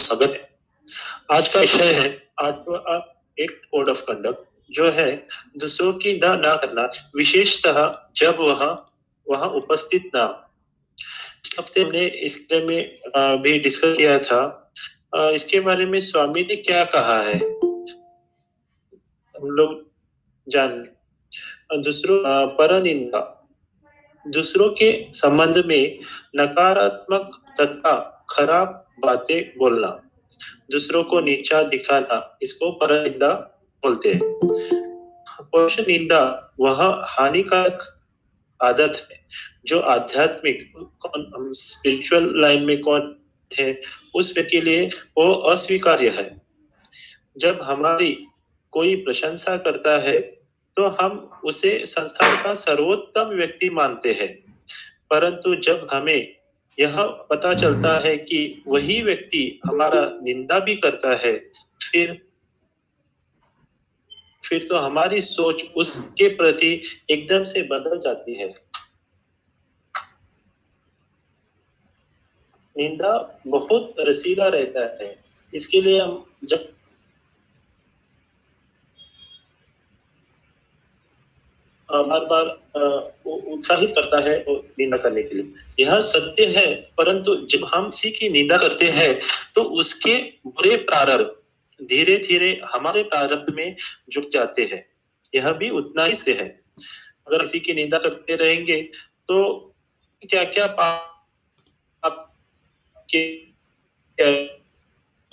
स्वागत है। आज का विषय है आत्मा एक कोड ऑफ कंडक्ट जो है दूसरों की निंदा ना करना, विशेषतः जब वह वहाँ उपस्थित ना हो। इस हफ्ते हमने इसके में भी डिस्कस किया था। इसके बारे में स्वामी ने क्या कहा है हम लोग जान दूसरों परनिंदा दूसरों के संबंध में नकारात्मक तथा खराब बातें बोलना, दूसरों को नीचा दिखाना, इसको परनिंदा बोलते हैं। परोक्ष निंदा वह हानिकारक आदत है जो आध्यात्मिक स्पिरिचुअल लाइन में कौन है उस व्यक्ति के लिए वो अस्वीकार्य है। जब हमारी कोई प्रशंसा करता है तो हम उसे संसार का सर्वोत्तम व्यक्ति मानते हैं, परंतु जब हमें यह पता चलता है कि वही व्यक्ति हमारा निंदा भी करता है, फिर तो हमारी सोच उसके प्रति एकदम से बदल जाती है। निंदा बहुत रसीला रहता है, इसके लिए हम जब बार बार उत्साहित करता है निंदा करने के लिए। यह सत्य है, परंतु जब हम किसी की निंदा करते हैं तो उसके बुरे प्रारंभ धीरे धीरे हमारे प्रारब्ध में जुट जाते हैं। यह भी उतना ही से है। अगर किसी की निंदा करते रहेंगे तो क्या क्या पाप के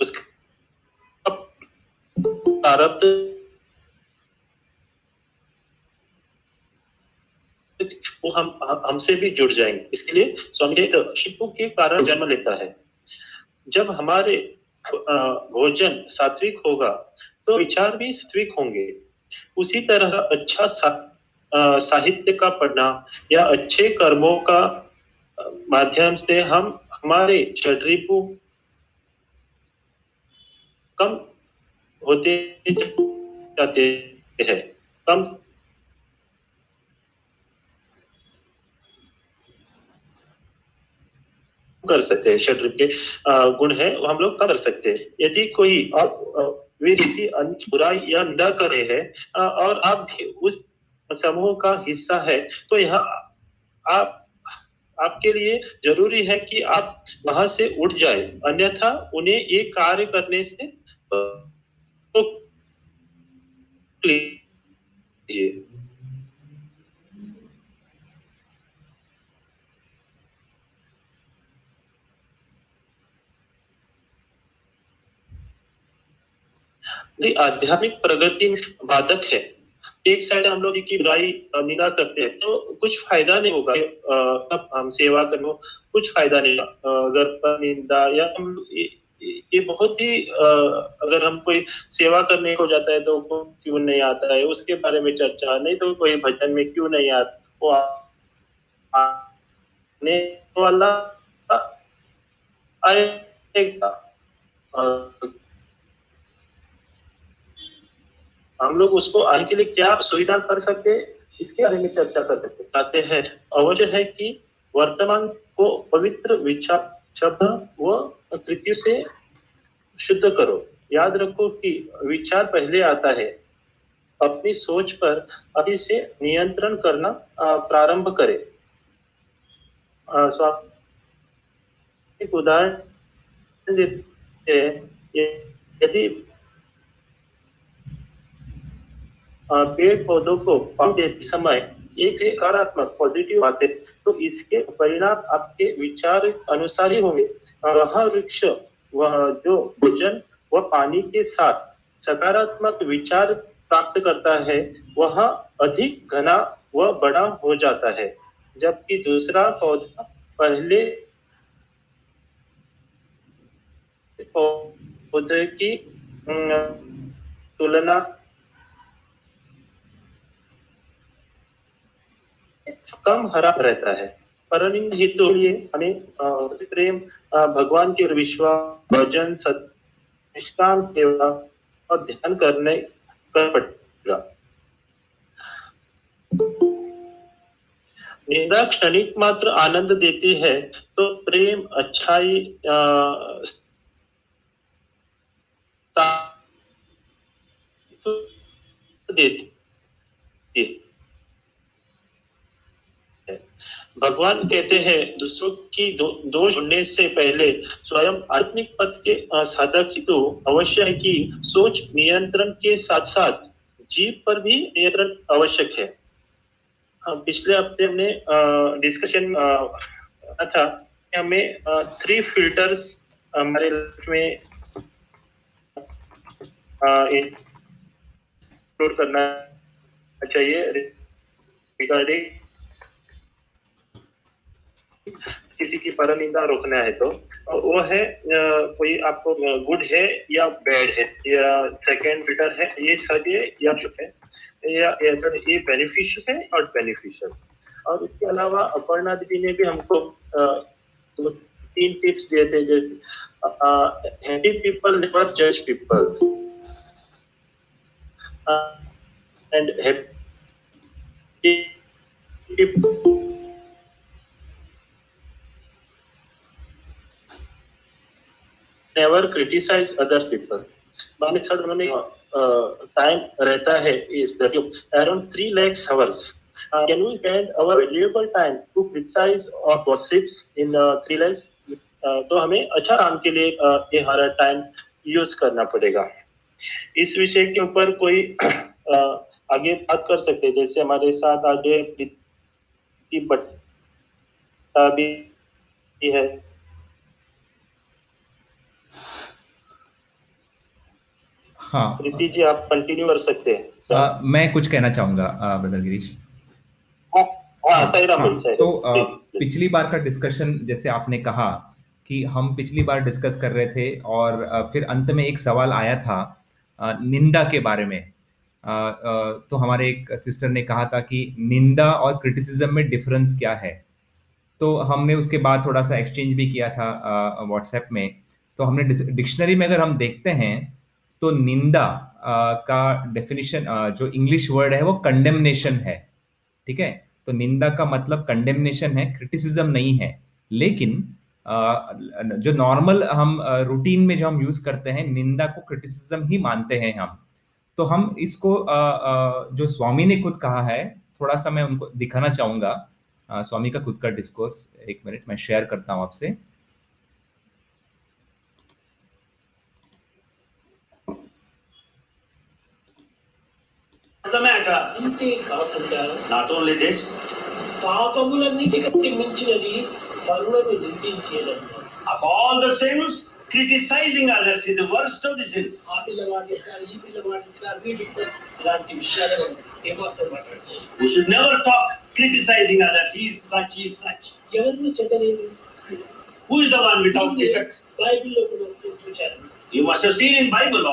उसका प्रारब्ध वो हमसे भी जुड़ जाएंगे। इसके लिए स्वामी शिपु के कारण जन्म लेता है। जब हमारे भोजन सात्विक होगा तो विचार भी सात्विक होंगे। उसी तरह अच्छा साहित्य का पढ़ना या अच्छे कर्मों का माध्यम से हम हमारे षड्रिपु कम होते जाते हैं। कम कर सकते हैं, षड्रिप के गुण है वो हम लोग कर सकते हैं। यदि कोई वे किसी अन्य बुराई या निंदा कर रहे हैं और आप भी उस समूह का हिस्सा है तो यह आप आपके लिए जरूरी है कि आप वहां से उठ जाए, अन्यथा उन्हें ये कार्य करने से तो लीजिए। आध्यात्मिक प्रगति में बाधक है। एक साइड हम लोग की बुराई निंदा करते हैं तो कुछ फायदा नहीं होगा। तब हम सेवा करो कुछ फायदा नहीं होगा। अगर पर निंदा या हम ये बहुत ही अगर हम कोई सेवा करने को जाता है तो क्यों नहीं आता है उसके बारे में चर्चा, नहीं तो कोई भजन में क्यों नहीं आता, वो आने वाला आएगा। हम लोग उसको आने के लिए क्या सुविधा कर सकते हैं इसके बारे में चर्चा कर सकते चाहते हैं। अवश्य है कि वर्तमान को पवित्र विचार शब्द व कृत्य से शुद्ध करो। याद रखो कि विचार पहले आता है। अपनी सोच पर अभी से नियंत्रण करना प्रारंभ करें। एक उदाहरण देते हैं। यदि पेड़ पौधों को पानी देते समय एक से सकारात्मक पॉजिटिव बातें तो इसके परिणाम आपके विचार अनुसार ही होंगे। वह वृक्ष वह जो भोजन व पानी के साथ सकारात्मक विचार प्राप्त करता है वह अधिक घना व बड़ा हो जाता है, जबकि दूसरा पौधा पहले पौधे की तुलना कम हरा रहता है। परनिंद हेतु लिए हमें प्रेम भगवान के विश्वास भजन निष्काम सेवा और ध्यान करने कर पड़ेगा। निंदा क्षणिक मात्र आनंद देती है तो प्रेम अच्छाई देती है। भगवान कहते हैं दूसरों की दोष ढूंढने से पहले स्वयं आत्मिक पथ के साधक ही तो अवश्य है कि सोच नियंत्रण के साथ साथ जीव पर भी नियंत्रण आवश्यक है। पिछले हफ्ते हमने डिस्कशन था कि हमें 3 फिल्टर्स हमारे लाइफ में इंक्लूड करना चाहिए रिगार्डिंग किसी की परनिंदा रोकना है तो वो है कोई आपको गुड है या बैड है, या सेकंड फिल्टर है ये चाहिए या जो है, या अगर ये बेनिफिशियल है और बेनिफिशियल। और इसके अलावा अपर्णा दीदी ने भी हमको 3 टिप्स दिए थे, जैसे हैप्पी पीपल नेवर जज people and happy never criticise other people. Method उन्होंने टाइम रहता है इस around 3 lakhs hours. Can we spend our valuable time to criticize or gossip in 3 lakhs? तो हमें अच्छा काम के लिए ये हर टाइम यूज करना पड़ेगा। इस विषय के ऊपर कोई आगे बात कर सकते हैं, जैसे हमारे साथ आगे प्रीति भट्टा भी है। हाँ प्रीति जी आप कंटिन्यू कर सकते हैं। मैं कुछ कहना चाहूंगा ब्रदर गिरीश। तो पिछली बार का डिस्कशन जैसे आपने कहा कि हम पिछली बार डिस्कस कर रहे थे और फिर अंत में एक सवाल आया था निंदा के बारे में। तो हमारे एक सिस्टर ने कहा था कि निंदा और क्रिटिसिज्म में डिफरेंस क्या है। तो हमने उसके बाद थोड़ा सा एक्सचेंज भी किया था व्हाट्सएप में। तो हमने डिक्शनरी में अगर हम देखते हैं तो निंदा का डेफिनेशन जो इंग्लिश वर्ड है वो कंडेमनेशन है। ठीक है, तो निंदा का मतलब कंडेमनेशन है, क्रिटिसिज्म नहीं है। लेकिन जो नॉर्मल हम रूटीन में जो हम यूज करते हैं निंदा को क्रिटिसिज्म ही मानते हैं हम। तो हम इसको जो स्वामी ने खुद कहा है थोड़ा सा मैं उनको दिखाना चाहूंगा। स्वामी का खुद का डिस्कोर्स, एक मिनट मैं शेयर करता हूं आपसे। Not only this, of all the sins, criticizing others is the worst of the sins. We should never talk criticizing others. He is such, he is such. Who is the one without defect? You must have seen in Bible.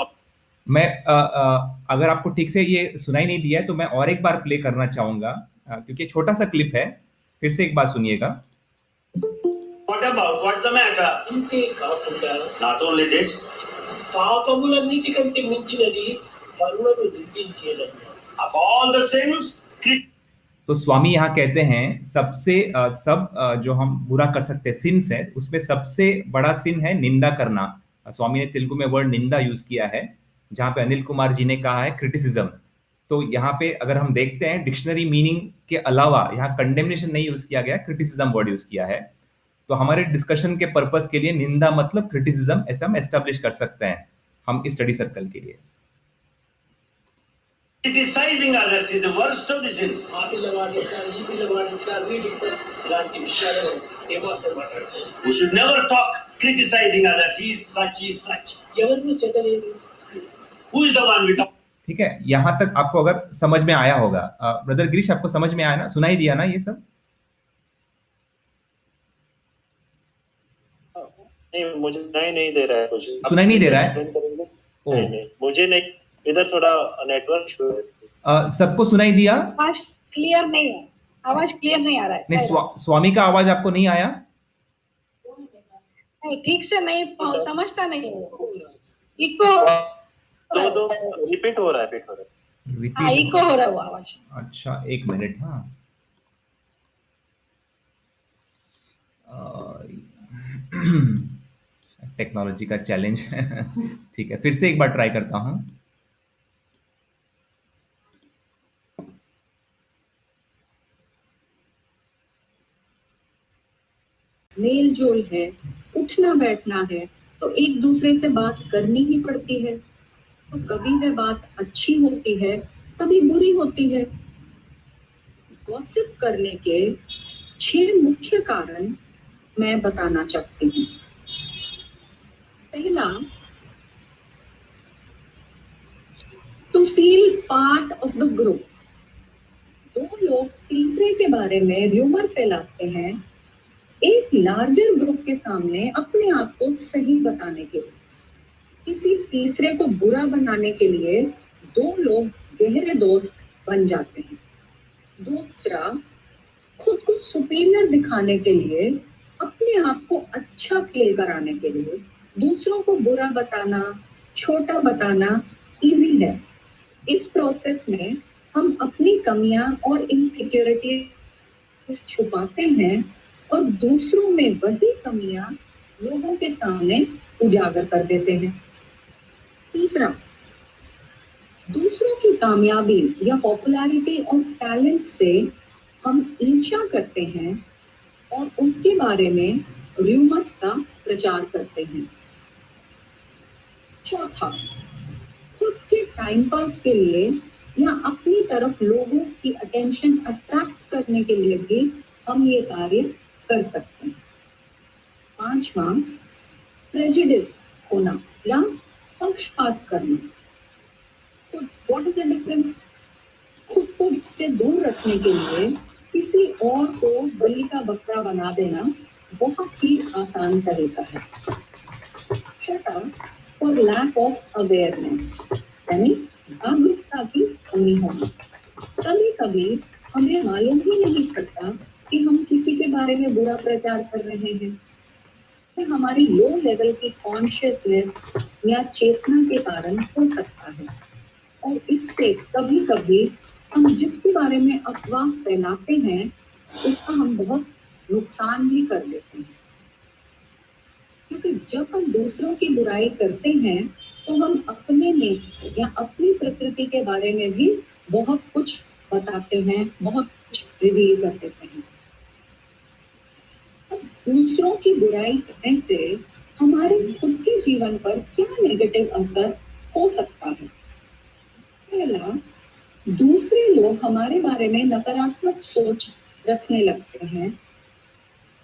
मैं अगर आपको ठीक से ये सुनाई नहीं दिया है तो मैं और एक बार प्ले करना चाहूंगा क्योंकि छोटा सा क्लिप है। फिर से एक बार सुनिएगा। What about? What's the matter? Not only this. Of all the sins. तो स्वामी यहाँ कहते हैं सबसे जो हम बुरा कर सकते हैं सिंस है उसमें सबसे बड़ा सिन है निंदा करना। स्वामी ने तेलुगु में वर्ड निंदा यूज किया है, जहां पे अनिल कुमार जी ने कहा है क्रिटिसिज्म। तो यहाँ पे अगर हम देखते हैं डिक्शनरी मीनिंग के अलावा यहाँ कंडेमनेशन नहीं यूज किया गया, क्रिटिसिज्म वर्ड यूज किया है। तो हमारे डिस्कशन के पर्पस के लिए निंदा मतलब क्रिटिसिज्म ऐसा हम एस्टेब्लिश कर सकते हैं हम इस स्टडी सर्कल के लिए। Criticizing others is the worst of the sins. We should never talk criticizing others. He is such, he is such. Who is the one without? ठीक है, यहाँ तक आपको अगर समझ में आया होगा। ब्रदर गिरीश आपको समझ में आया ना, सुनाई दिया ना ये सब? नहीं, मुझे नहीं दे रहा है कुछ। सुनाई नहीं दे रहा है? नहीं, मुझे नहीं, इधर थोड़ा नेटवर्क। सबको सुनाई दिया? आवाज क्लियर नहीं है, आवाज क्लियर नहीं आ रहा है। नहीं, स्वामी का आवाज आपको नहीं आया? नहीं, ठीक से नहीं समझता नहीं। इको तो रिपीट हो रहा है, इको हो रहा है वो आवाज। अच्छा एक मिनट। हाँ टेक्नोलॉजी का चैलेंज। ठीक है, फिर से एक बार ट्राई करता हूं। मेल जोल है, उठना बैठना है, तो एक दूसरे से बात करनी ही पड़ती है। तो कभी वह बात अच्छी होती है, कभी बुरी होती है। गॉसिप करने के 6 मुख्य कारण मैं बताना चाहती हूँ। पहला, to feel part of the group. 2 लोग तीसरे के बारे में र्यूमर फैलाते हैं एक लार्जर ग्रुप के सामने अपने आप को सही बताने के लिए। किसी तीसरे को बुरा बनाने के लिए 2 लोग गहरे दोस्त बन जाते हैं। दूसरा, खुद को सुपीरियर दिखाने के लिए, अपने आप को अच्छा फील कराने के लिए दूसरों को बुरा बताना, छोटा बताना इजी है। इस प्रोसेस में हम अपनी कमियां और इनसिक्योरिटीज छुपाते हैं और दूसरों में वही कमियां लोगों के सामने उजागर कर देते हैं। तीसरा, दूसरों की कामयाबी या पॉपुलैरिटी और टैलेंट से हम ईर्ष्या करते हैं और उनके बारे में र्यूमर्स का प्रचार करते हैं। चौथा, खुद के टाइम पास के लिए या अपनी तरफ लोगों की अटेंशन अट्रैक्ट करने के लिए भी हम ये कार्य कर सकते हैं। पांचवा, प्रेजुडिस होना या पक्षपात करना। What is the difference? खुद को इससे दूर रखने के लिए किसी और को बलि का बकरा बना देना बहुत ही आसान तरीका है। छठा, फॉर लैक ऑफ अवेयरनेस, यानी जागरूकता की कमी होना। कभी कभी हमें मालूम ही नहीं पड़ता कि हम किसी के बारे में बुरा प्रचार कर रहे हैं। यह हमारी लो लेवल की कॉन्शियसनेस या चेतना के कारण हो सकता है और इससे कभी कभी हम जिसके बारे में अफवाह फैलाते हैं उसका हम बहुत नुकसान भी कर देते हैं। क्योंकि जब हम दूसरों की बुराई करते हैं तो हम अपने में या अपनी प्रकृति के बारे में भी बहुत कुछ बताते हैं, बहुत कुछ रिवील कर देते हैं। अब दूसरों की बुराई करने से हमारे खुद के जीवन पर क्या नेगेटिव असर हो सकता है? पहला, दूसरे लोग हमारे बारे में नकारात्मक सोच रखने लगते हैं,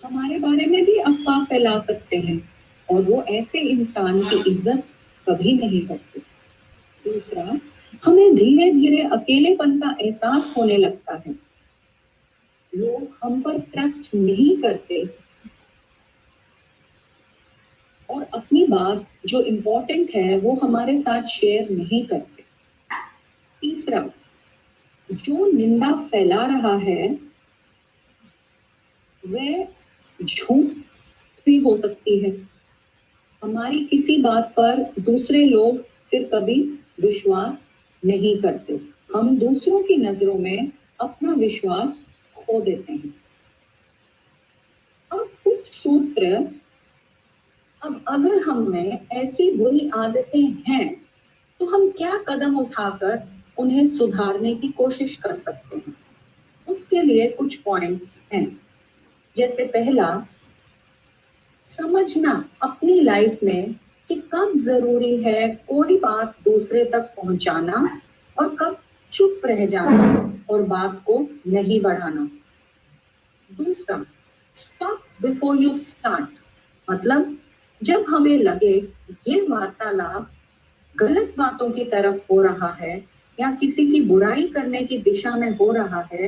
हमारे बारे में भी अफवाह फैला सकते हैं और वो ऐसे इंसान की इज्जत कभी नहीं करते। दूसरा, हमें धीरे धीरे अकेलेपन का एहसास होने लगता है। लोग हम पर ट्रस्ट नहीं करते और अपनी बात जो इम्पोर्टेंट है वो हमारे साथ शेयर नहीं करते। तीसरा, जो निंदा फैला रहा है वह झूठ भी हो सकती है। हमारी किसी बात पर दूसरे लोग फिर कभी विश्वास नहीं करते। हम दूसरों की नजरों में अपना विश्वास खो देते हैं। अब कुछ सूत्र, अब अगर हम में ऐसी बुरी आदतें हैं तो हम क्या कदम उठाकर उन्हें सुधारने की कोशिश कर सकते हैं? उसके लिए कुछ पॉइंट्स हैं। जैसे पहला, समझना अपनी लाइफ में कि कब जरूरी है कोई बात दूसरे तक पहुंचाना और कब चुप रह जाना और बात को नहीं बढ़ाना। दूसरा, स्टॉप बिफोर यू स्टार्ट, मतलब जब हमें लगे ये वार्तालाप गलत बातों की तरफ हो रहा है या किसी की बुराई करने की दिशा में हो रहा है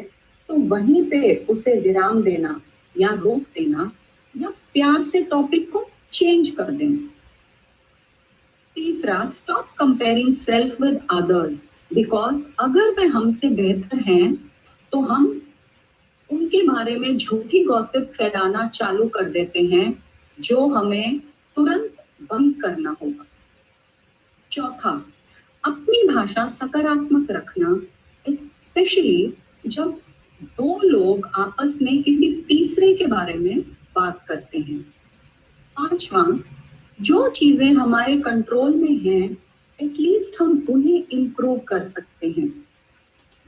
तो वहीं पे उसे विराम देना या रोक देना या प्यार से टॉपिक को चेंज कर देना। तीसरा, stop comparing self with others, because अगर वे हमसे बेहतर हैं तो हम उनके बारे में झूठी गॉसिप फैलाना चालू कर देते हैं जो हमें तुरंत बंद करना होगा। चौथा, अपनी भाषा सकारात्मक रखना, स्पेशली जब 2 लोग आपस में किसी तीसरे के बारे में बात करते हैं। पांचवा, जो चीजें हमारे कंट्रोल में हैं एटलीस्ट हम उन्हें इम्प्रूव कर सकते हैं।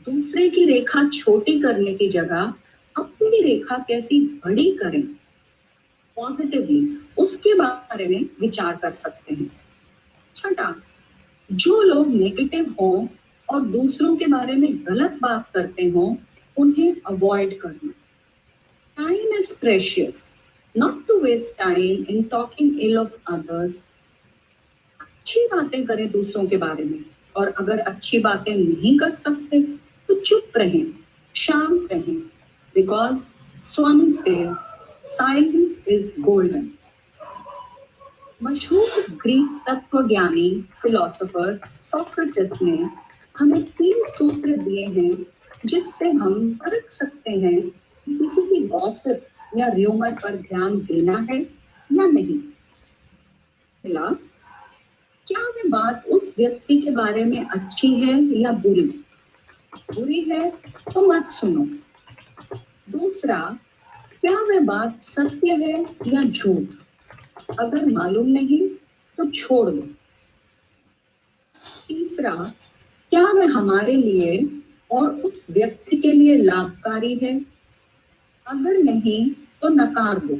दूसरे की रेखा छोटी करने की जगह अपनी रेखा कैसी बड़ी करें पॉजिटिवली उसके बारे में विचार कर सकते हैं। छठा, जो लोग नेगेटिव हो और दूसरों के बारे में गलत बात करते हो उन्हें अवॉइड करना। Time is precious, not to waste time in talking ill of others. अच्छी बातें करें दूसरों के बारे में, और अगर अच्छी बातें नहीं कर सकते तो चुप रहें, शांत रहें, because Swami says silence is golden. मशहूर ग्रीक तत्वज्ञानी फिलोसोफर सोक्रेटिस ने हमें 3 सूत्र दिए हैं जिससे हम परख सकते हैं कि किसी की गॉसिप या र्यूमर पर ध्यान देना है या नहीं। पहला, क्या वह बात उस व्यक्ति के बारे में अच्छी है या बुरी? बुरी है तो मत सुनो। दूसरा, क्या वह बात सत्य है या झूठ? अगर मालूम नहीं तो छोड़ दो। तीसरा, क्या वह हमारे लिए और उस व्यक्ति के लिए लाभकारी है? अगर नहीं तो नकार दो।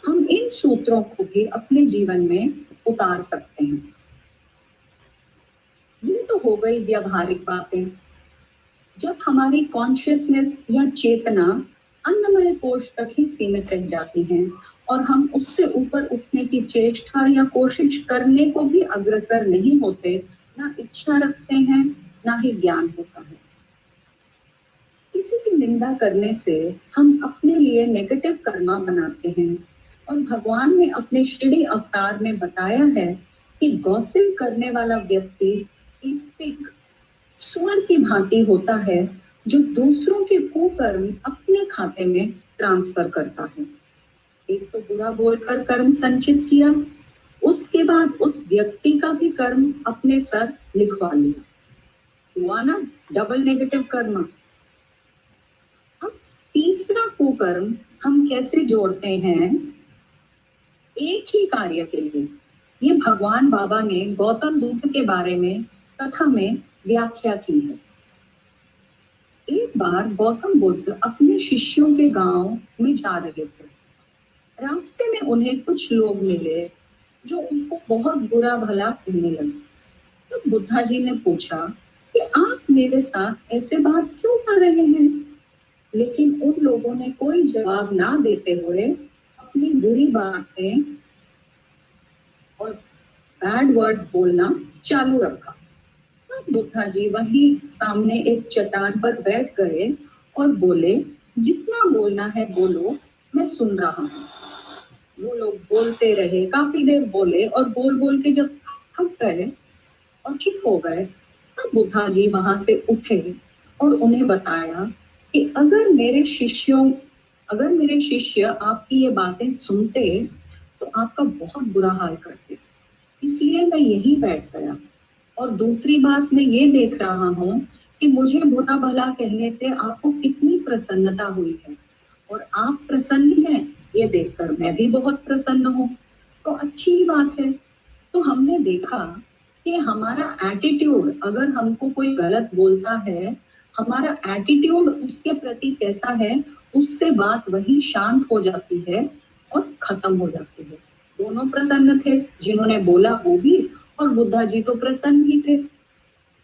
हम इन सूत्रों को भी अपने जीवन में उतार सकते हैं। ये तो हो गई व्यवहारिक बातें। जब हमारी कॉन्शियसनेस या चेतना अन्नमय कोश तक ही सीमित रह जाती है और हम उससे ऊपर उठने की चेष्टा या कोशिश करने को भी अग्रसर नहीं होते, ना इच्छा रखते हैं, ना ही ज्ञान होता है। किसी की निंदा करने से हम अपने लिए नेगेटिव कर्मा बनाते हैं, और भगवान ने अपने शिरडी अवतार में बताया है कि गॉसिप करने वाला व्यक्ति एक सुअर की भांति होता है जो दूसरों के कुकर्म अपने खाते में ट्रांसफर करता है। एक तो बुरा बोलकर कर्म संचित किया, उसके बाद उस व्यक्ति का भी कर्म अपने सर लिखवा लिया, हुआ ना डबल नेगेटिव कर्म। अब तीसरा कुकर्म हम कैसे जोड़ते हैं एक ही कार्य के लिए? ये भगवान बाबा ने गौतम बुद्ध के बारे में कथा में व्याख्या की है। एक बार गौतम बुद्ध अपने शिष्यों के गांव में जा रहे थे। रास्ते में उन्हें कुछ लोग मिले जो उनको बहुत बुरा भला कहने लगे। तब बुद्धा जी ने पूछा कि आप मेरे साथ ऐसे बात क्यों कर रहे हैं? लेकिन उन लोगों ने कोई जवाब ना देते हुए अपनी बुरी बातें और बैड वर्ड्स बोलना चालू रखा। बुद्धा जी वहीं सामने एक चट्टान पर बैठ गए और बोले, जितना बोलना है बोलो, मैं सुन रहा हूँ। वो लोग बोलते रहे, काफी देर बोले, और बोल बोल के जब थक गए और चुप हो गए, तब बुद्धा जी वहां से उठे और उन्हें बताया कि अगर मेरे शिष्य आपकी ये बातें सुनते तो आपका बहुत बुरा हाल करते, इसलिए मैं यही बैठ गया। और दूसरी बात, मैं ये देख रहा हूँ कि मुझे बुरा भला कहने से आपको कितनी प्रसन्नता हुई है, और आप प्रसन्न हैं ये देखकर मैं भी बहुत प्रसन्न हूँ, तो अच्छी ही बात है। तो हमने देखा कि हमारा एटीट्यूड, अगर हमको कोई गलत बोलता है, हमारा एटीट्यूड उसके प्रति कैसा है, उससे बात वही शांत हो जाती है और खत्म हो जाती है। दोनों प्रसन्न थे, जिन्होंने बोला वो भी, और बुद्धा जी तो प्रसन्न ही थे।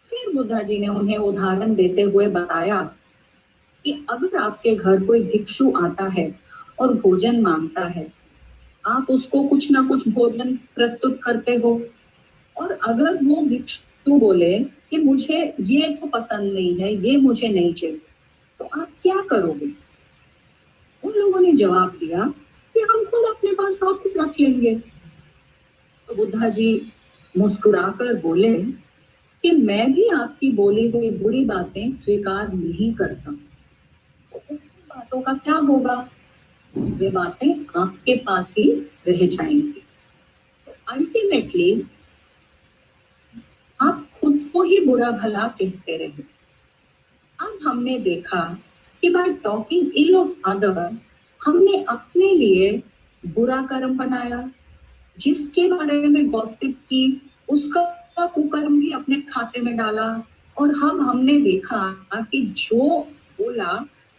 फिर बुद्धा जी ने उन्हें उदाहरण देते हुए बताया कि अगर आपके घर कोई भिक्षु आता है और भोजन मांगता है, आप उसको कुछ ना कुछ भोजन प्रस्तुत करते हो, और अगर वो भिक्षु बोले कि मुझे ये तो पसंद नहीं है, ये मुझे नहीं चाहिए, तो आप क्या करोगे? उन लोगों ने जवाब दिया कि हम खुद अपने पास वापस रख लेंगे। तो बुद्धा जी मुस्कुराकर बोले कि मैं भी आपकी बोली हुई बुरी बातें स्वीकार नहीं करता। तो उन बातों का क्या होगा? वे बातें आपके पास ही रह जाएंगी। तो अल्टीमेटली आप खुद को ही बुरा भला कहते रहे। अब हमने देखा कि by talking ill of others हमने अपने लिए बुरा कर्म बनाया। जिसके बारे में गॉसिप की, उसका कुकर्म भी अपने खाते में डाला, और हमने देखा कि जो बोला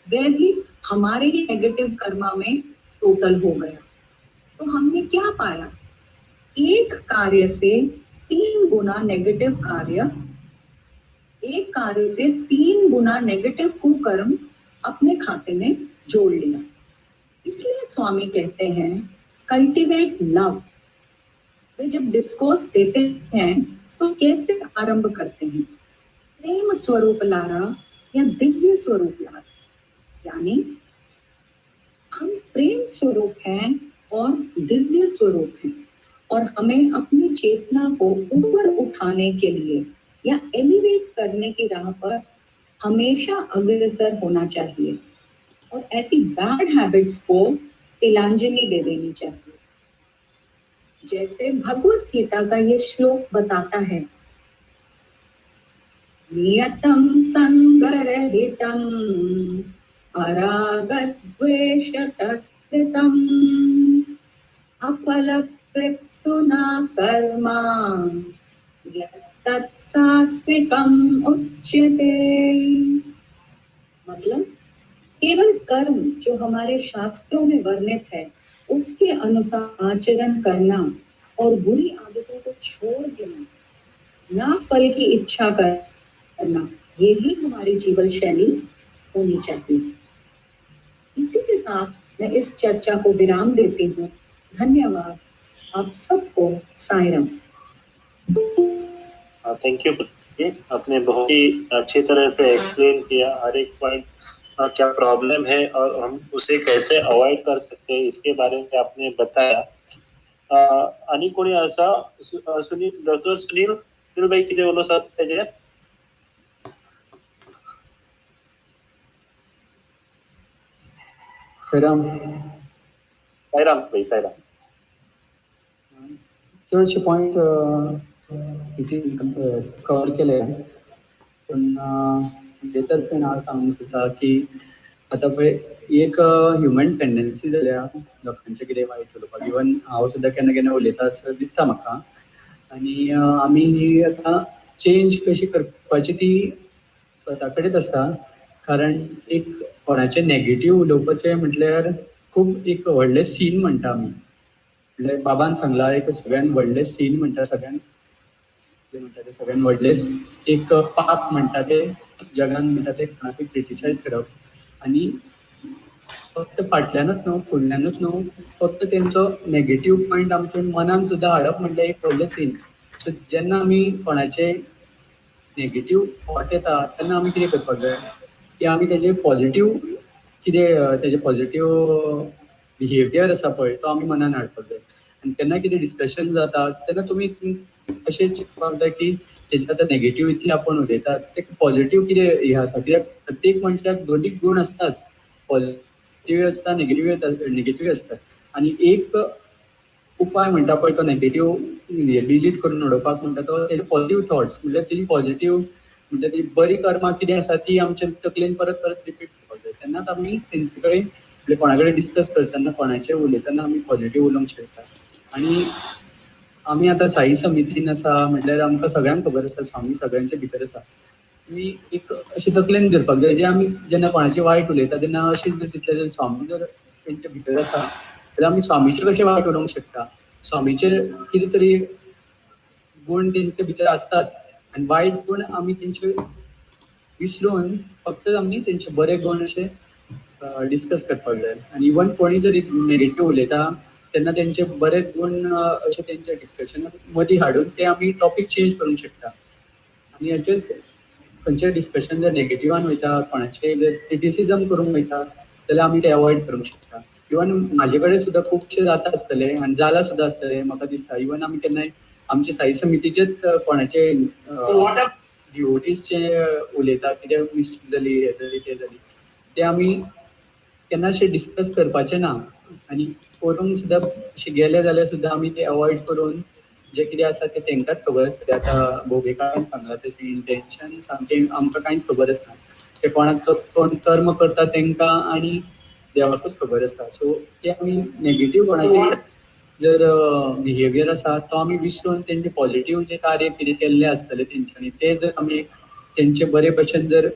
वह भी हमारे ही नेगेटिव कर्मा में टोटल हो गया। तो हमने क्या पाया, एक कार्य से 3 गुना नेगेटिव कार्य, एक कार्य से 3 गुना नेगेटिव कुकर्म अपने खाते में जोड़ लिया। इसलिए स्वामी कहते हैं कल्टिवेट लव। वे जब डिस्कोर्स देते हैं तो कैसे आरंभ करते हैं, प्रेम स्वरूप लारा या दिव्य स्वरूप लारा, यानी हम प्रेम स्वरूप हैं और दिव्य स्वरूप हैं, और हमें अपनी चेतना को ऊपर उठाने के लिए या एलिवेट करने की राह पर हमेशा अग्रसर होना चाहिए, और ऐसी बैड हैबिट्स को तिलांजलि दे देनी चाहिए। जैसे भगवत गीता का ये श्लोक बताता है, नियतं संगरहितं अरागद्वेषतस्थितम् अपलप्रेप्सुना कर्मा यत् सात्विकम् उच्यते। मतलब केवल कर्म जो हमारे शास्त्रों में वर्णित है उसके अनुसार आचरण करना और बुरी आदतों को छोड़ देना, ना फल की इच्छा करना, यही हमारी जीवन शैली होनी चाहिए। इसी के साथ मैं इस चर्चा को विराम देती हूँ। धन्यवाद आप सबको। साईराम। Thank you. आपने बहुत ही अच्छी तरह से एक्सप्लेन किया हर एक पॉइंट, क्या प्रॉब्लम है और हम उसे कैसे अवॉइड कर सकते हैं इसके बारे में आपने बताया। आणि कोणी असा सुनील, डॉक्टर सुनील भाई किती बोलो साथ त्याचे? साईराम भाई साईराम. चडशे पॉइंट इथे कव्हर केले, पण तर्फे हांव सांगूंक सोदता की आतां पळय एक ह्युमन टेंडन्सी जाल्या लोकांचें कितें वायट उलोवपाक. इवन हांव सुद्दां केन्ना केन्ना उलयता असो दिसता म्हाका. आनी आमी ही आतां चेंज कशी करपाची ती स्वता कडेच आसता. कारण एक कोणाचें नेगेटीव उलोवपाचें म्हटल्यार खूब एक व्हडलें सीन म्हणटा आमी. म्हणजे बाबान सांगला एक सगळ्यान व्हडलें सीन म्हणटा, सगळ्यान व्हडलें एक पाप म्हणटा ते जगान म्हणटा ते कोणाकूय क्रिटिसायज करप. आनी फक्त फाटल्यानूच न्हू फुडल्यानूच न्हू, फक्त तेंचो नेगेटीव पॉयंट आमच्या मनान सुद्दां हाडप म्हटल्यार एक व्हडलें सीन. सो जेन्ना आमी कोणाचे नेगेटीव थॉट येता तेन्ना आमी कितें करपाक जाय की आमी तेजे पॉजिटीव कितें तेजे पॉजिटीव बिहेवियर आसा पळय तो आमी मनान हाडपाक जाय. आनी केन्ना कितें डिस्कशन जाता तेन्ना तुमी अशें चिंतपाक जाय की तेजे आतां नेगेटीव इतलें आपण उलयतात ते पॉजिटीव कितें हें आसा. कित्याक प्रत्येक मनशाक दोनूय गूण आसताच, पॉजिटीव आसता नेगेटीव आसता. आनी एक उपाय म्हणटा पळय तो नेगेटीव डिलीट करून उडोवपाक म्हणटा तो तेजे पॉजिटीव थॉट्स, म्हणल्यार तेजी पॉजिटीव म्हणजे ती बरी कर्मां कितें आसा ती आमच्या तकलेन परत परत रिपीट करपाक जाय. तेन्नाच आमी तेंचे कडेन म्हणजे कोणा कडेन डिस्कस करतना कोणाचें उलयतना आमी पॉजिटीव उलोवंक शकता. आनी आमी आतां साई समितीन आसा म्हटल्यार आमकां सगळ्यांक खबर आसा स्वामी सगळ्यांच्या भितर आसा. आमी एक अशें तकलेन धरपाक जाय जे आमी जेन्ना कोणाचें वायट उलयता तेन्ना अशें जर चिंतलें जाल्यार स्वामी जर तेंच्या भितर आसा जाल्यार आमी स्वामीचें कशें वायट उलोवंक शकता. स्वामीचे कितें तरी गूण तेंच्या भितर आसतात आनी वायट गूण आमी तेंचे विसरून फक्त आमी तेंचे बरे गूण अशे डिस्कस करपाक जाय. आनी इवन कोणी जर नेगेटीव उलयता तेन्ना तेंचे बरे गूण अशे तेंच्या डिस्कशनाक मदीं हाडून ते आमी टॉपीक चेंज करूंक शकता. आनी अशेंच खंयचें डिस्कशन जर नेगेटिवान वयता, कोणाचें जर क्रिटिसिजम करूंक वयता जाल्यार आमी ते अवॉयड करूंक शकता. इवन म्हाजे कडेन सुद्दां खुबशे जाता आसतले आनी जाला सुद्दां आसतले म्हाका दिसता. इवन आमी केन्नाय आमचे साई समितीचेच कोणाचे डिवोटीजचे उलयता कितें मिस्टेक जाली हें जाली तें जाली ते आमी केन्ना अशें डिस्कस करपाचें ना. आनी करूंक सुद्दां अशें गेले जाल्यार सुद्दां आमी ते अवॉयड करून जें कितें आसा तें तेंकांच खबर आसतलें. आतां भोवेकारान सांगलां तशें इंटेन्शन सामकें आमकां कांयच खबर आसना. ते कोणाक कोण कर्म करता तेंकां आनी देवाकूच खबर आसता. सो ते आमी नेगेटीव कोणाचें जर बिहेवियर आसा तो आमी विसरून तेंचे पॉजिटीव जे कार्य कितें केल्लें आसतलें तेंच्यांनी ते जर आमी तेंचे बरे भशेन जर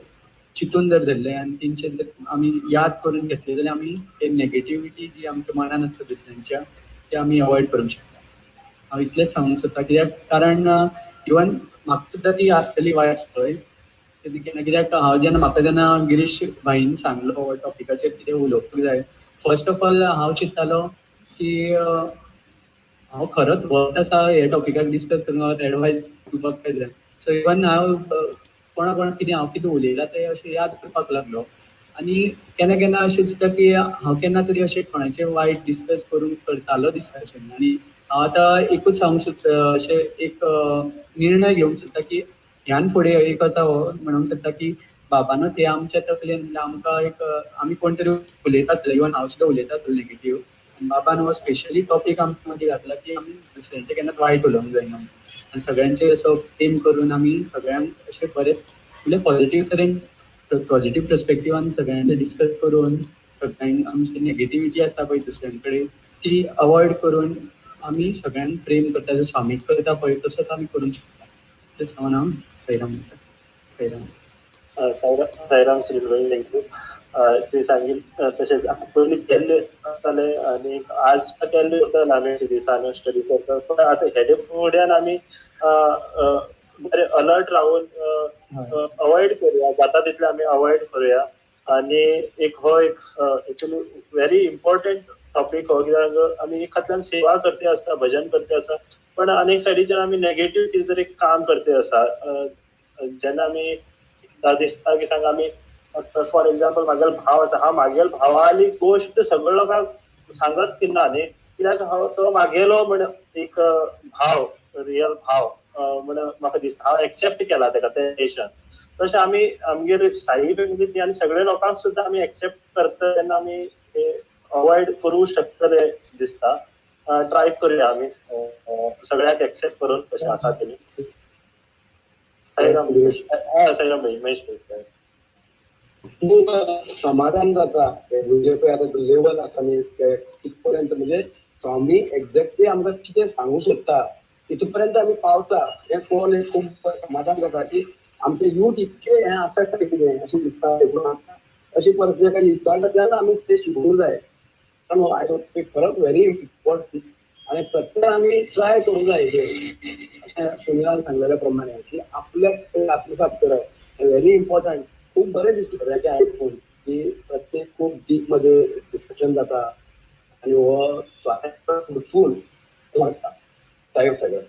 चिंतून जर धरलें आनी तेंचे जर आमी याद करून घेतले जाल्यार आमी नेगेटिविटी जी आमच्या मनान आसता दुसऱ्यांच्या ते आमी अवॉयड करूंक शकता. हांव इतलेंच सांगूंक सोदता, कित्याक कारण इवन म्हाका सुद्दां ती आसतली वायट संवय. कित्याक म्हाका जेन्ना गिरीश भाईन सांगलो हो टॉपिकाचेर कितें उलोवपाक जाय, फर्स्ट ऑफ ऑल हांव चिंत्तालो की हांव खरोच वर्थ आसा हे टॉपिकाक डिस्कस करूंक, एडवायस दिवपाक काय जाय. सो इवन हांव कोणा कितें उलयलां तें अशें याद करपाक लागलो. आनी केन्ना केन्ना अशें दिसता की हांव केन्ना तरी अशें कोणाचें वायट डिस्कस करून करतालो दिसता अशें. आनी हांव आतां एकूच सांगूंक सोदता, अशें एक निर्णय घेवंक सोदता की ह्यान फुडें एक आतां म्हणूंक सोदता की बाबानू ते आमच्या तकलेन म्हणजे आमकां एक आमी कोण तरी उलयता आसतले, इवन हांव सुद्दां उलयता आसतलो नेगेटीव. बाबान हो स्पेशली टॉपीक आमच्या मदीं घातला की आमी दुसऱ्यांचें केन्नाच वायट उलोवंक जायना. आनी सगळ्यांचेर असो प्रेम करून आमी सगळ्यांक अशें बरें म्हणजे पॉझिटीव तरेन, पॉझिटीव पर्स्पेक्टिवान सगळ्यांचें डिस्कस करून सगळ्यांक आमची नेगेटिविटी आसा पळय दुसऱ्यां कडेन ती अवॉयड करून आमी सगळ्यांक प्रेम करता, जो स्वामीक करता पळय तसोच आमी करूंक शकता. तें सांगून हांव साईराम म्हणटा. साईराम. साईराम श्रीभाई, थँक्यू. ते सांगील तशेंच पयलीं केल्ले आसताले आनी आज केल्ले वता आमी दिसान स्टडी करता, पूण आतां हेजे फुड्यान आमी बरे अलर्ट रावन अवॉयड करुया, जाता तितले आमी अवॉयड करुया. आनी एक हो एक एक्चुअली व्हेरी इम्पॉर्टंट टॉपीक हो, कित्याक आमी एक हातल्यान सेवा करते आसता, भजन करते आसा, पण आनी एक सायडीच्यान आमी नेगेटीव कितें तरी काम करते आसा. जेन्ना आमी दिसता की सांग आमी फॉर एक्झाम्पल म्हागेलो भाव आसा, हांव म्हागेल भावाली गोश्ट सगळ्या लोकांक सांगत फिरना न्ही, कित्याक हांव तो म्हागेलो म्हण एक भाव, रियल भाव म्हण म्हाका दिसता, हांव एक्सेप्ट केला तेका तें रिलेशन. तशें आमी आमगेर साई फॅमिलींतली आनी सगळ्या लोकांक सुद्दां आमी एक्सेप्ट करता तेन्ना आमी अवॉयड करूं शकतले दिसता. ट्राय करूया आमी सगळ्याक एक्सेप्ट करून कशें आसा तेमी. साईराम भाई, महेश भाई. खूप समाधान जाता म्हणजे पळय आतां लेवल आसा न्ही कितपर्यंत म्हणजे स्वामी एक्झॅक्टली आमकां कितें सांगूंक सोदता तितपर्यंत आमी पावता हें पळोवन एक खूब समाधान जाता की आमचे यूथ इतके हें आसा काय कितें अशें दिसता. अशी परिस्थिती काही दिसता तेन्ना आमी तें शिकूंक जाय. पण खरोच व्हेरी इम्पॉर्टंट आनी प्रत्येक आमी ट्राय करूंक जाय अशें सुनिलान सांगलेल्या प्रमाणे की आपल्याक आत्मसात करप व्हेरी इम्पॉर्टंट. खूप बरे दिसले ऐकून की प्रत्येक खूप डीप मध्ये डिस्कशन जाता आणि हो फुल वाटता साहेब सगळं.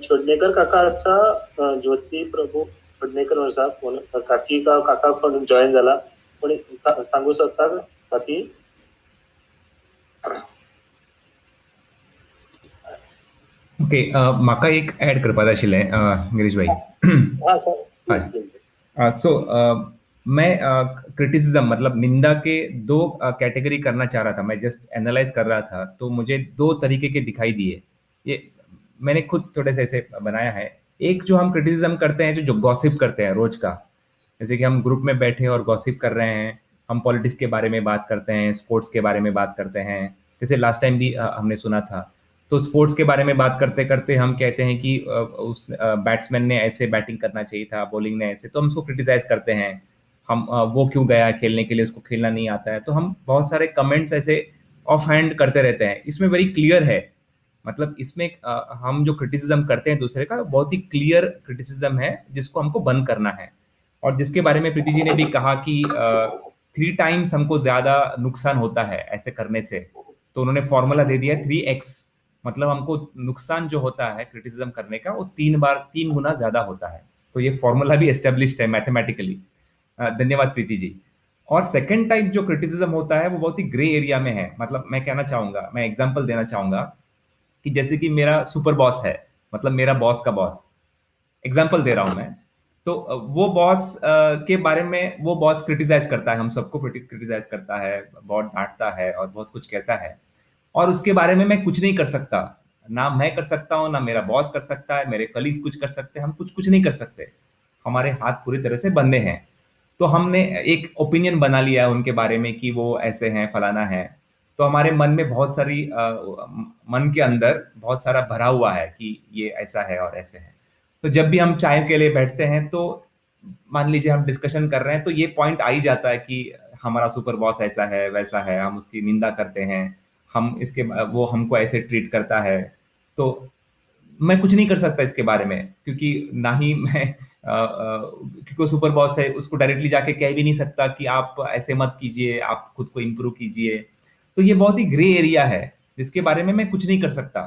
छोडणेकर काकाचा ज्योती प्रभू छोडणेकर आसा कोण काकी का काका कोण जॉईन जाला, कोणी सांगू शकता काकी? ओके, म्हाका एक ऍड करपाक जाय आशिल्लें गिरीश भाई. सो मैं क्रिटिसिज्म मतलब निंदा के दो कैटेगरी करना चाह रहा था. मैं जस्ट एनालाइज कर रहा था तो मुझे दो तरीके के दिखाई दिए. ये मैंने खुद थोड़े से ऐसे बनाया है. एक जो हम क्रिटिसिज्म करते हैं, जो गॉसिप करते हैं रोज का, जैसे कि हम ग्रुप में बैठे और गॉसिप कर रहे हैं, हम पॉलिटिक्स के बारे में बात करते हैं, स्पोर्ट्स के बारे में बात करते हैं. जैसे लास्ट टाइम भी हमने सुना था, तो स्पोर्ट्स के बारे में बात करते करते हम कहते हैं कि उस बैट्समैन ने ऐसे बैटिंग करना चाहिए था, बॉलिंग ने ऐसे, तो हम उसको क्रिटिसाइज करते हैं. हम वो क्यों गया खेलने के लिए, उसको खेलना नहीं आता है. तो हम बहुत सारे कमेंट्स ऐसे ऑफ हैंड करते रहते हैं. इसमें वेरी क्लियर है, मतलब इसमें हम जो क्रिटिसिज्म करते हैं दूसरे का, बहुत ही क्लियर क्रिटिसिज्म है जिसको हमको बंद करना है. और जिसके बारे में प्रीति जी ने भी कहा कि 3 times हमको ज्यादा नुकसान होता है ऐसे करने से, तो उन्होंने फॉर्मूला दे दिया 3x, मतलब हमको नुकसान जो होता है क्रिटिसिज्म करने का वो 3 गुना ज्यादा होता है. तो ये फॉर्मूला भी एस्टेब्लिश्ड है मैथमेटिकली. धन्यवाद प्रीति जी. और सेकंड टाइप जो क्रिटिसिज्म होता है वो बहुत ही ग्रे एरिया में है. मतलब मैं कहना चाहूंगा, मैं एग्जांपल देना चाहूंगा कि जैसे कि मेरा सुपर बॉस है, मतलब मेरा बॉस का बॉस, एग्जांपल दे रहा हूं मैं, तो वो बॉस के बारे में वो बॉस क्रिटिसाइज करता है, हम सबको क्रिटिसाइज करता है, बहुत डांटता है और बहुत कुछ कहता है, और उसके बारे में मैं कुछ नहीं कर सकता. ना मैं कर सकता हूं, ना मेरा बॉस कर सकता है, मेरे कलीग्स कुछ कर सकते हैं, हम कुछ नहीं कर सकते. हमारे हाथ पूरी तरह से बंधे हैं. तो हमने एक ओपिनियन बना लिया है उनके बारे में कि वो ऐसे हैं, फलाना है. तो हमारे मन में बहुत सारी मन के अंदर बहुत सारा भरा हुआ है कि ये ऐसा है और ऐसे है. तो जब भी हम चाय के लिए बैठते हैं तो मान लीजिए हम डिस्कशन कर रहे हैं, तो ये पॉइंट आ ही जाता है कि हमारा सुपर बॉस ऐसा है, वैसा है, हम उसकी निंदा करते हैं, हम इसके वो हमको ऐसे ट्रीट करता है, तो मैं कुछ नहीं कर सकता इसके बारे में, क्योंकि ना ही मैं क्योंकि वो सुपर बॉस है, उसको डायरेक्टली जाके कह भी नहीं सकता कि आप ऐसे मत कीजिए, आप खुद को इम्प्रूव कीजिए। तो ये बहुत ही ग्रे एरिया है जिसके बारे में मैं कुछ नहीं कर सकता।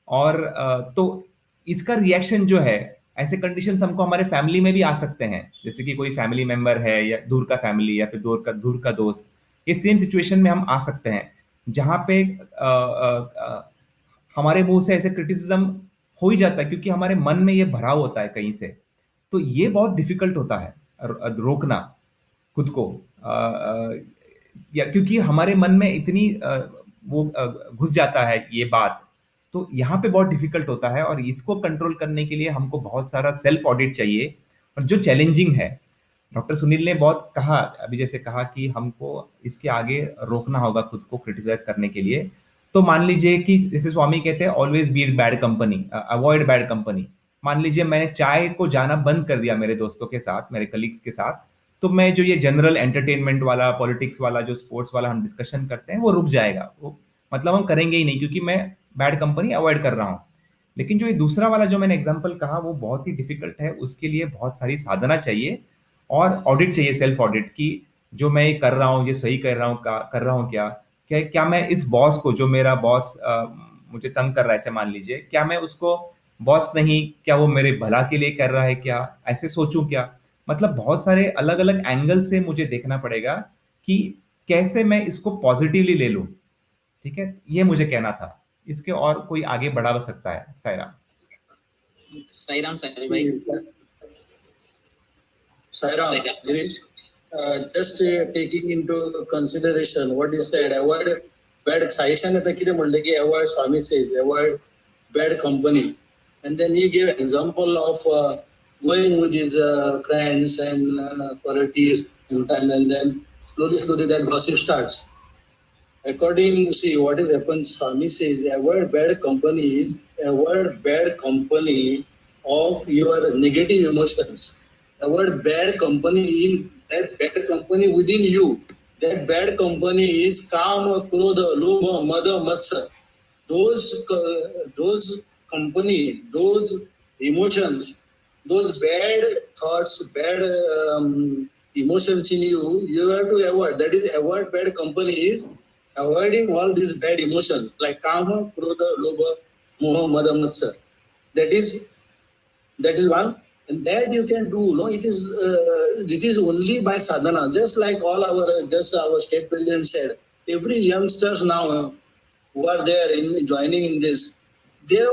और तो इसका रिएक्शन जो है, ऐसे कंडीशंस हमको हमारे फैमिली में भी आ सकते हैं, जैसे कि कोई फैमिली मेंबर है या दूर का फैमिली या फिर दूर का दोस्त, ये सेम सिचुएशन में हम आ सकते हैं जहाँ पे हमारे मुंह से ऐसे क्रिटिसिज्म हो ही जाता है, क्योंकि हमारे मन में ये भरा होता है कहीं से। तो ये बहुत डिफिकल्ट होता है रोकना खुद को, या क्योंकि हमारे मन में इतनी वो घुस जाता है ये बात, तो यहाँ पे बहुत डिफिकल्ट होता है। और इसको कंट्रोल करने के लिए हमको बहुत सारा सेल्फ ऑडिट चाहिए, और जो चैलेंजिंग है। डॉक्टर सुनील ने बहुत कहा, अभी जैसे कहा कि हमको इसके आगे रोकना होगा खुद को क्रिटिसाइज करने के लिए। तो मान लीजिए कि जैसे स्वामी कहते हैं always be bad company, avoid bad company. मान लीजिए मैंने चाय को जाना बंद कर दिया मेरे दोस्तों के साथ, मेरे कलीग्स के साथ, तो मैं जो ये जनरल एंटरटेनमेंट वाला, पॉलिटिक्स वाला, जो स्पोर्ट्स वाला हम डिस्कशन करते हैं वो रुक जाएगा, वो मतलब हम करेंगे ही नहीं, क्योंकि मैं बैड कंपनी अवॉइड कर रहा हूँ। लेकिन जो ये दूसरा वाला जो मैंने एग्जांपल कहा वो बहुत ही डिफिकल्ट है, उसके लिए बहुत सारी साधना चाहिए और ऑडिट चाहिए, सेल्फ ऑडिट की जो मैं ये कर रहा हूँ ये सही कर रहा हूँ, कर रहा हूँ क्या मैं इस बॉस को, जो मेरा बॉस मुझे तंग कर रहा है, ऐसे मान लीजिए, क्या मैं उसको बॉस नहीं, क्या वो मेरे भला के लिए कर रहा है, क्या ऐसे सोचूं क्या। मतलब बहुत सारे अलग अलग एंगल से मुझे देखना पड़ेगा कि कैसे मैं इसको पॉजिटिवली ले लूं। ठीक है, ये मुझे कहना था। इसके और कोई आगे बढ़ा सकता है? सायराम। साईराम साईराम भाई। Sairam, just taking into consideration what is said, avoid bad. Saishan ne takire mulle ki avoid, Swami says avoid bad company, and then he gave example of going with his friends and for a tea sometime, and then slowly that gossip starts. According, see what is happens. Swami says avoid bad companies, avoid bad company of your negative emotions. Avoid bad company in that bad company within you. That bad company is kama, krodha, lobha, mada, matsya. Those company, those emotions, those bad thoughts, bad emotions in you, you have to avoid. That is, avoid bad company is avoiding all these bad emotions like kama, krodha, lobha, moha, mada, matsya. That is one. And that you can do, no? It is only by sadhana. Just like our state president said, every youngsters now who are there in joining in this, they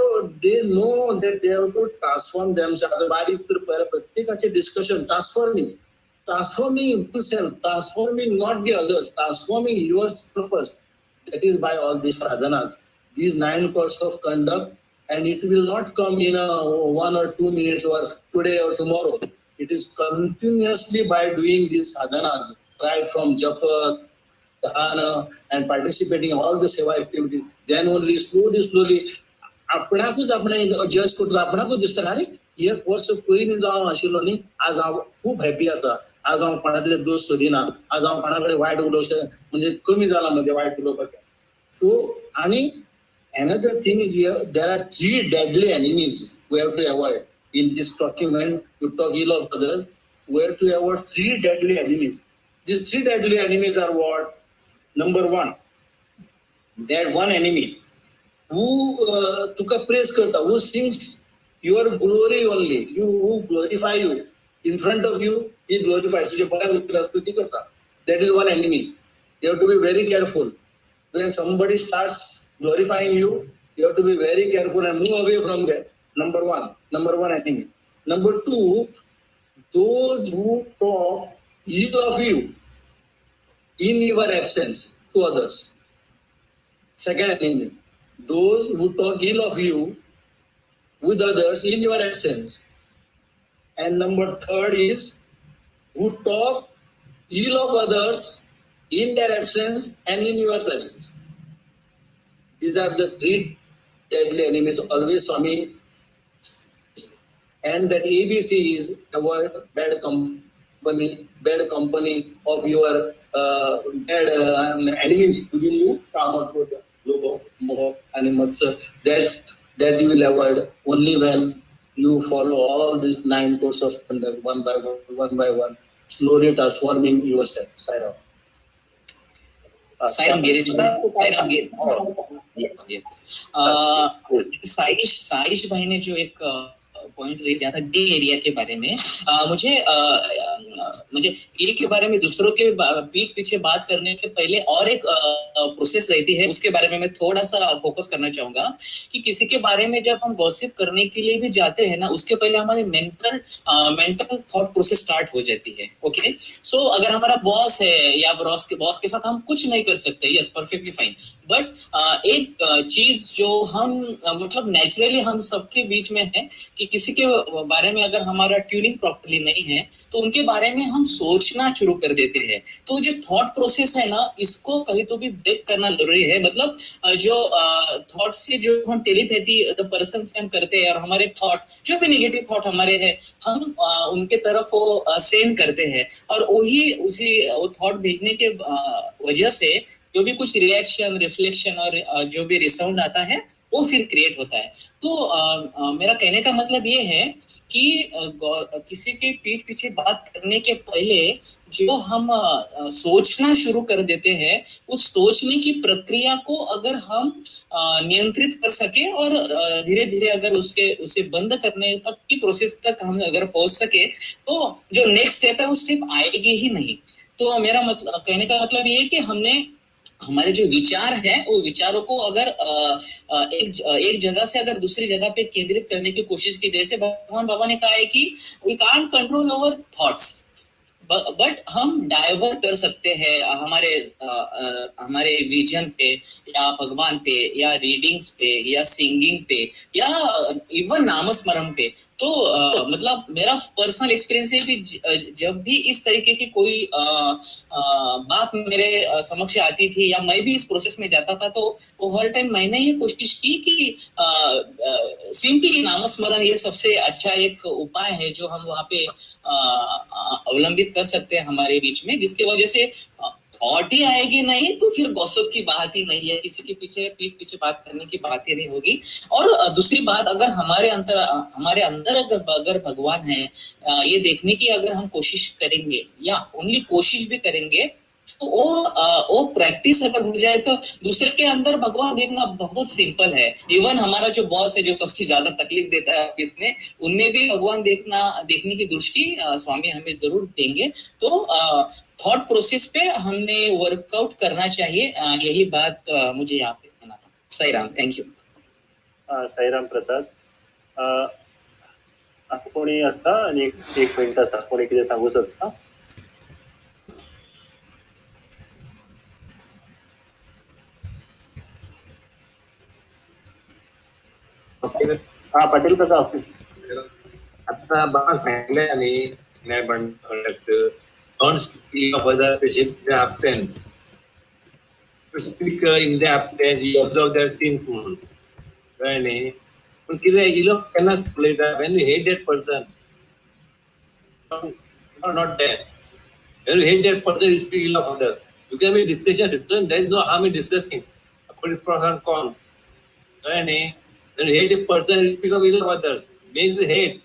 know that they have to transform themselves. प्रत्येकाचे discussion, transforming yourself, transforming not the others, transforming yourself first. That is by all these sadhanas, these 9 codes of conduct. And it will not come in 1 or 2 minutes or today or tomorrow. It is continuously by doing these sadhanas, right from japa, dhyana, and participating in all the seva activities. Then only slowly, आपणाकूच आपण जज करतो, आपणाकूच दिसता अरे एक वर्ष पयलीं जावं आशिल्लो न्ही, आज हांव खूब हॅपी आसा, आज हांव कोणाकडेन दोश सोदिना, आज हांव कोणाकडे वायट उलोवचें म्हणजे कमी जाला म्हणजे वायट उलोवपाचें. सो आनी another thing is here, there are 3 deadly enemies we have to avoid in this talking. When you talk ill of others, we have to avoid 3 deadly enemies. These 3 deadly enemies are what? Number 1, that one enemy who tuka praise karta, who sings your glory only, who glorify you in front of you, he glorifies. That is one enemy. You have to be very careful. When somebody starts glorifying you, you have to be very careful and move away from them. Number one enemy. Number 2, those who talk ill of you in your absence to others. Second enemy, those who talk ill of you with others in your absence. And number 3rd is who talk ill of others in their absence and in your presence. These are the 3 deadly enemies. Always Swami, and that ABC is avoid bad company of your bad enemies within you, kama, krodha, लोभ, मोह आणि मत्सर, that you will avoid only when you follow all these 9 codes of conduct one by one, slowly transforming yourself. Sairam. Sairam Girish. Sairam Girish. Yes. Saish भाई ने जो एक point raise किया था गे एरिया के बारे में, मुझे ये के बारे में दूसरों के पीठ पीछे बात करने के पहले और एक प्रोसेस रहती है, उसके बारे में मैं थोड़ा सा फोकस करना चाहूंगा कि किसी के बारे में जब हम गॉसिप करने के लिए भी जाते हैं ना, उसके पहले हमारी मेंटल थॉट प्रोसेस स्टार्ट हो जाती है. ओके, सो अगर हमारा बॉस है या बॉस के साथ हम कुछ नहीं कर सकते, यस परफेक्टली फाइन, बट एक चीज जो हम मतलब नेचुरली हम सबके बीच में है कि किसी के बारे में अगर हमारा ट्यूनिंग प्रॉपर्ली नहीं है तो उनके बारे में हम सोचना शुरू कर देते हैं. तो जो थॉट प्रोसेस है ना, इसको कहीं तो भी ब्रेक करना जरूरी है. मतलब जो थॉट से जो हम टेलीपैथी द पर्सन से हम करते हैं और हमारे थॉट जो भी नेगेटिव थॉट हमारे हैं हम उनके तरफ वो सेंड करते हैं और वो थॉट भेजने के वजह से जो भी कुछ रिएक्शन रिफ्लेक्शन और जो भी रिसाउंड आता है वो फिर क्रिएट होता है. तो मेरा कहने का मतलब ये है कि किसी के पीठ पीछे बात करने के पहले जो हम सोचना शुरू कर देते हैं, उस सोचने की प्रक्रिया को अगर हम नियंत्रित कर सके और धीरे धीरे अगर उसे बंद करने तक की प्रोसेस तक हम अगर पहुंच सके तो जो नेक्स्ट स्टेप है वो स्टेप आएगी ही नहीं. तो मेरा मतलब कहने का मतलब ये है कि हमने हमारे जो विचार है वो विचारों को अगर एक जगह से अगर दूसरी जगह पे केंद्रित करने की कोशिश की, जैसे भगवान बाबा ने कहा है कि we can't control over thoughts but हम डाइवर्ट कर सकते हैं हमारे विजन पे या भगवान पे या रीडिंग्स पे या सिंगिंग पे या इवन नामस्मरण पे. तो मतलब मेरा पर्सनल एक्सपीरियंस है कि जब भी इस तरीके की कोई बात मेरे समक्ष आती थी या मैं भी इस प्रोसेस में जाता था तो वो हर टाइम मैंने ये कोशिश की कि सिंपली नामस्मरण ये सबसे अच्छा एक उपाय है जो हम वहाँ पे अवलंबित कर सकते हैं हमारे बीच में, जिसकी वजह से थॉट ही आएगी नहीं तो फिर गॉसिप की बात ही नहीं है, किसी के पीठ पीछे बात करने की बात ही नहीं होगी. और दूसरी बात, अगर हमारे अंदर अगर भगवान है ये देखने की अगर हम कोशिश करेंगे या ओनली कोशिश भी करेंगे तो वो प्रैक्टिस अगर हो जाए तो दूसरे के अंदर भगवान देखना बहुत सिंपल है. इवन हमारा जो बॉस है जो सबसे ज्यादा तकलीफ देता है ऑफिस में, उनमें भी भगवान देखने की दृष्टि स्वामी हमें जरूर देंगे. तो थॉट प्रोसेस पे हमने वर्कआउट करना चाहिए, यही बात मुझे यहाँ पे कहना था. Sairam, thank you. साईराम प्रसाद. कोणी आता आणि एक मिनिट असा कोणी किती सांगू शकता? पाटील काका ऑफिस. आता बाबा सांगले आणि नाही पण don't speak of other patients in their absence. To speak in their absence, you observe their sins म्हणून. कळले? पण किती इलो त्यांना सांगले when you hate that person, no, not that. When you hate that person, you speak ill of others. You can be discussion. There is no harm in discussing. But it's pros and cons. कळले? When you hate a person, you speak of ill of others. Means hate.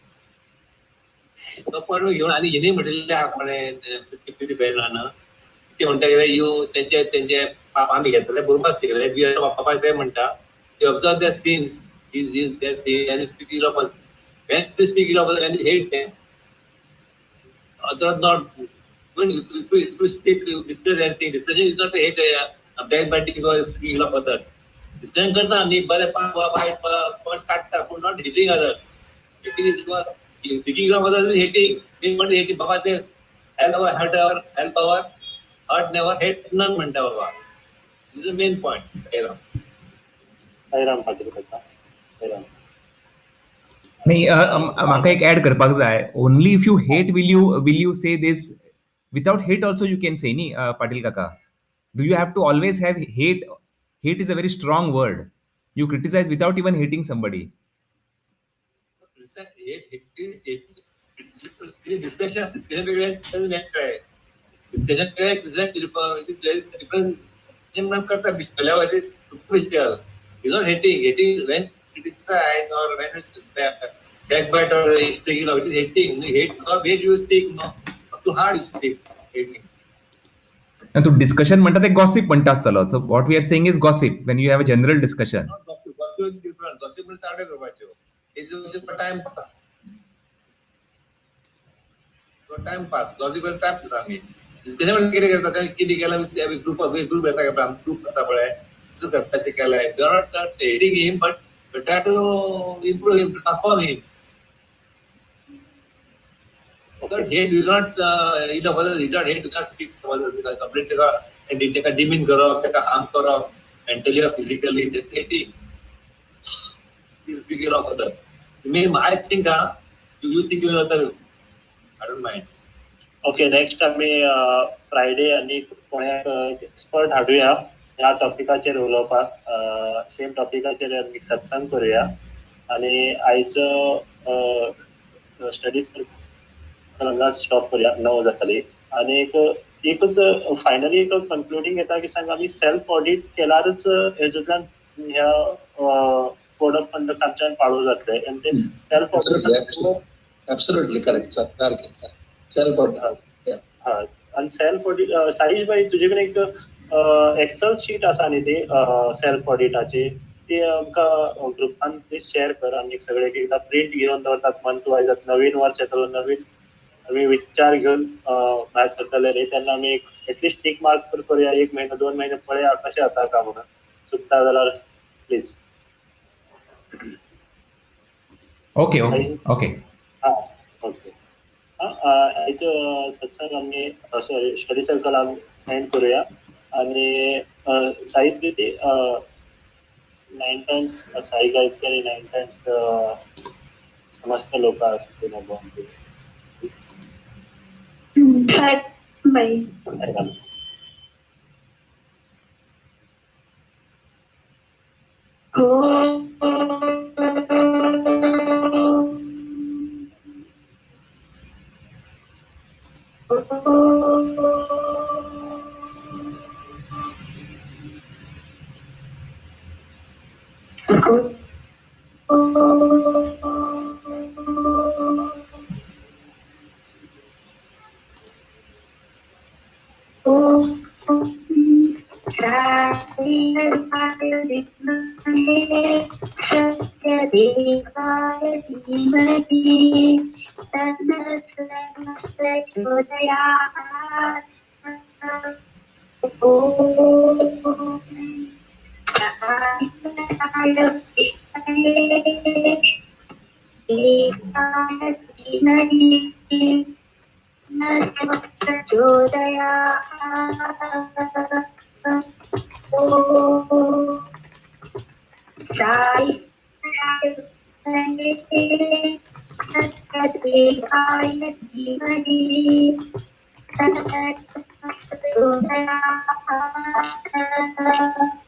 पण घेऊन आणि हिने म्हटलेले आपण बहिणानं ते म्हणता you त्यांचे आम्ही घेतले बरोबर शिकले बाबा ते म्हणता you observe their sins is their sin and speak ill of others. When you speak ill of others and you hate them, others not when you speak you discuss anything. Discussion is not to hate backbiting or speaking ill of others. Discussion करता आम्ही बरे पण काढता पण not hating others. Hating is speaking of others is hating. We want to hate. Baba says, help our heart never hate none म्हणता बाबा. This is the main point. Sairam. Sairam Patil काका. साईराम. नाही म्हाका एक ऍड करपाक जाय. Only if you hate will you say this without hate also you can say नी पाटील काका. Do you have to always have hate? Hate is a very strong word. You criticize without even hating somebody. Discussion करता superficial. He's not hating. Hating is when criticize or when it's backbite or speaking of it is hating. Hate you speak, no. Too hard you speak. Hating. तो discussion म्हणतात एक gossip म्हणता आसतलो. So what we are saying is gossip when you have a general discussion. Not gossip. Gossip is different. Gossip means चाडे करपाच्यो. It's just for time pass. For time pass. Gossip is time pass आम्ही. त्याच्यामुळे किती करतात त्यांनी किती केला मी group येता का ग्रुप असता पळय. असं करता असे केलाय. They are not hating him but try to improve him, to transform him. But hate you not others, you not hate, you not speak to others because completely and take a demean करप, take a harm करप, mentally or physically, that's hating. You speak of others. I think you think you other. I don't mind. Okay, next आम्ही Friday आणि कोणाक expert हाडूया ह्या टॉपिकाचेर उलोवपाक. Same टॉपिकाचेर आमी सत्संग करूया आणि आयचो स्टडीज हांगा स्टॉप करूया. 9 जातली आणि एकच फायनली एक कन्क्लुडिंग येता की सांग आमी सेल्फ ऑडिट केल्यारच हेतूंतल्यान ह्या कोड ऑफ कंडक्ट आमच्यान पाळू जातले आणि ते self audit absolutely correct sir. सारकें सर. Self audit. हय. आणि सेल्फ ऑडिट साईश भाई तुजे कडेन एक एक्सेल शीट आसा न्ही ती सेल्फ ऑडिटाची, ती आमकां ग्रुपान प्लीज शेअर कर. आमी सगळे एकदा प्रिंट घेवन दवरतात मंथ वायज. नवीन वर्स येतलो, नवीन आमी विचार घेवन भायर सरतले न्ही तेन्ना आमी एक एटलिस्ट टिक मार्क तर करूया. 1 महिना 2 महिने पळया कशें जाता काय म्हणून. चुकता जाल्यार प्लीज. Okay okay okay. हां ओके. आयचो सत्संग आमी सॉरी स्टडी सर्कल आमी एंड करूया आणि साई प्रीती 9 टाइम्स साई गायत्री 9 टाइम्स समस्त लोक असतील बाई. Thank you.